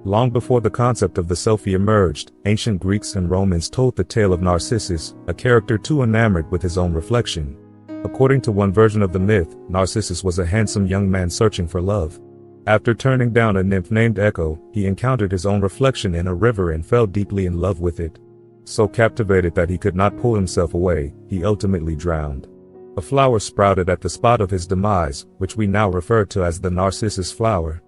Long before the concept of the selfie emerged, ancient Greeks and Romans told the tale of Narcissus, a character too enamored with his own reflection. According to one version of the myth, Narcissus was a handsome young man searching for love. After turning down a nymph named Echo, he encountered his own reflection in a river and fell deeply in love with it. So captivated that he could not pull himself away, he ultimately drowned. A flower sprouted at the spot of his demise, which we now refer to as the Narcissus flower.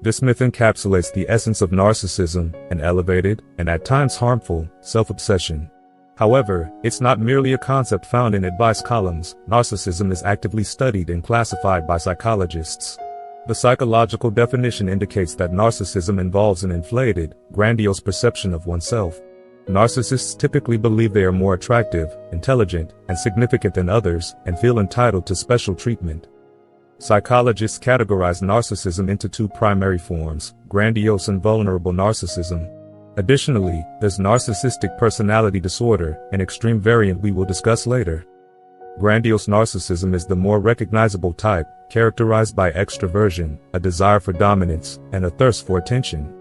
This myth encapsulates the essence of narcissism, an elevated, and at times harmful, self-obsession. However, it's not merely a concept found in advice columns. Narcissism is actively studied and classified by psychologists. The psychological definition indicates that narcissism involves an inflated, grandiose perception of oneself. Narcissists typically believe they are more attractive, intelligent, and significant than others, and feel entitled to special treatment. Psychologists categorize narcissism into two primary forms: grandiose and vulnerable narcissism. Additionally, there's narcissistic personality disorder, an extreme variant we will discuss later. Grandiose narcissism is the more recognizable type, characterized by extroversion, a desire for dominance, and a thirst for attention.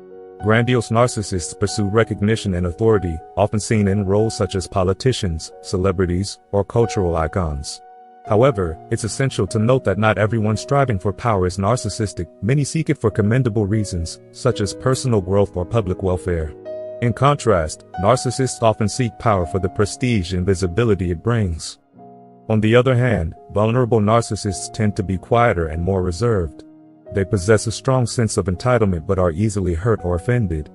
Grandiose narcissists pursue recognition and authority, often seen in roles such as politicians, celebrities, or cultural icons. However, it's essential to note that not everyone striving for power is narcissistic. Many seek it for commendable reasons, such as personal growth or public welfare. In contrast, narcissists often seek power for the prestige and visibility it brings. On the other hand, vulnerable narcissists tend to be quieter and more reserved. They possess a strong sense of entitlement but are easily hurt or offended.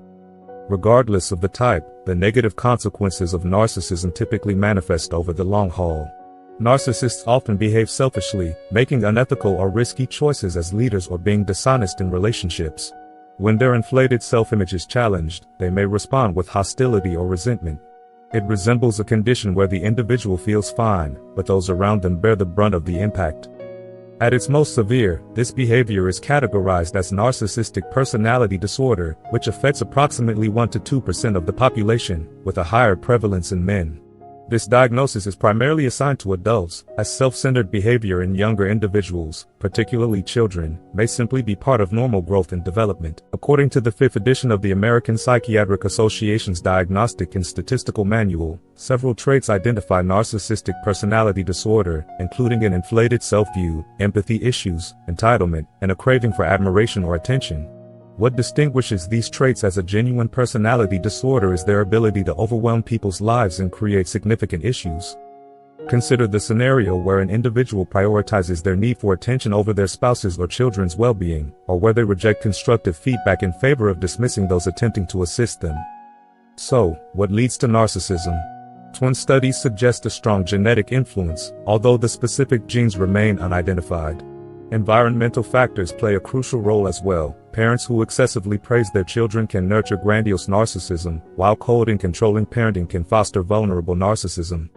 Regardless of the type, the negative consequences of narcissism typically manifest over the long haul. Narcissists often behave selfishly, making unethical or risky choices as leaders or being dishonest in relationships. When their inflated self-image is challenged, they may respond with hostility or resentment. It resembles a condition where the individual feels fine, but those around them bear the brunt of the impact. At its most severe, this behavior is categorized as narcissistic personality disorder, which affects approximately 1 to 2% of the population, with a higher prevalence in men. This diagnosis is primarily assigned to adults, as self-centered behavior in younger individuals, particularly children, may simply be part of normal growth and development. According to the 5th edition of the American Psychiatric Association's Diagnostic and Statistical Manual, several traits identify narcissistic personality disorder, including an inflated self-view, empathy issues, entitlement, and a craving for admiration or attention. What distinguishes these traits as a genuine personality disorder is their ability to overwhelm people's lives and create significant issues. Consider the scenario where an individual prioritizes their need for attention over their spouse's or children's well-being, or where they reject constructive feedback in favor of dismissing those attempting to assist them. So, what leads to narcissism? Twin studies suggest a strong genetic influence, although the specific genes remain unidentified. Environmental factors play a crucial role as well. Parents who excessively praise their children can nurture grandiose narcissism, while cold and controlling parenting can foster vulnerable narcissism.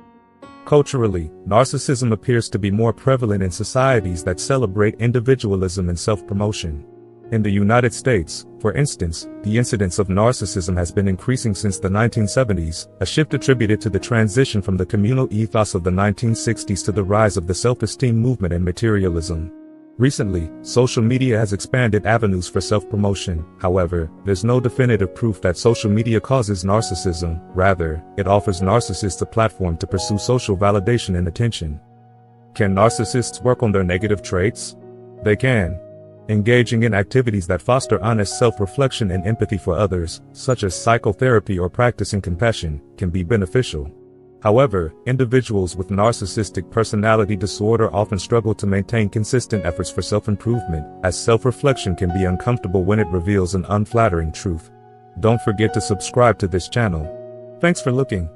Culturally, narcissism appears to be more prevalent in societies that celebrate individualism and self-promotion. In the United States, for instance, the incidence of narcissism has been increasing since the 1970s, a shift attributed to the transition from the communal ethos of the 1960s to the rise of the self-esteem movement and materialism. Recently, social media has expanded avenues for self-promotion. However, there's no definitive proof that social media causes narcissism. Rather, it offers narcissists a platform to pursue social validation and attention. Can narcissists work on their negative traits? They can. Engaging in activities that foster honest self-reflection and empathy for others, such as psychotherapy or practicing compassion, can be beneficial. However, individuals with narcissistic personality disorder often struggle to maintain consistent efforts for self-improvement, as self-reflection can be uncomfortable when it reveals an unflattering truth. Don't forget to subscribe to this channel. Thanks for looking.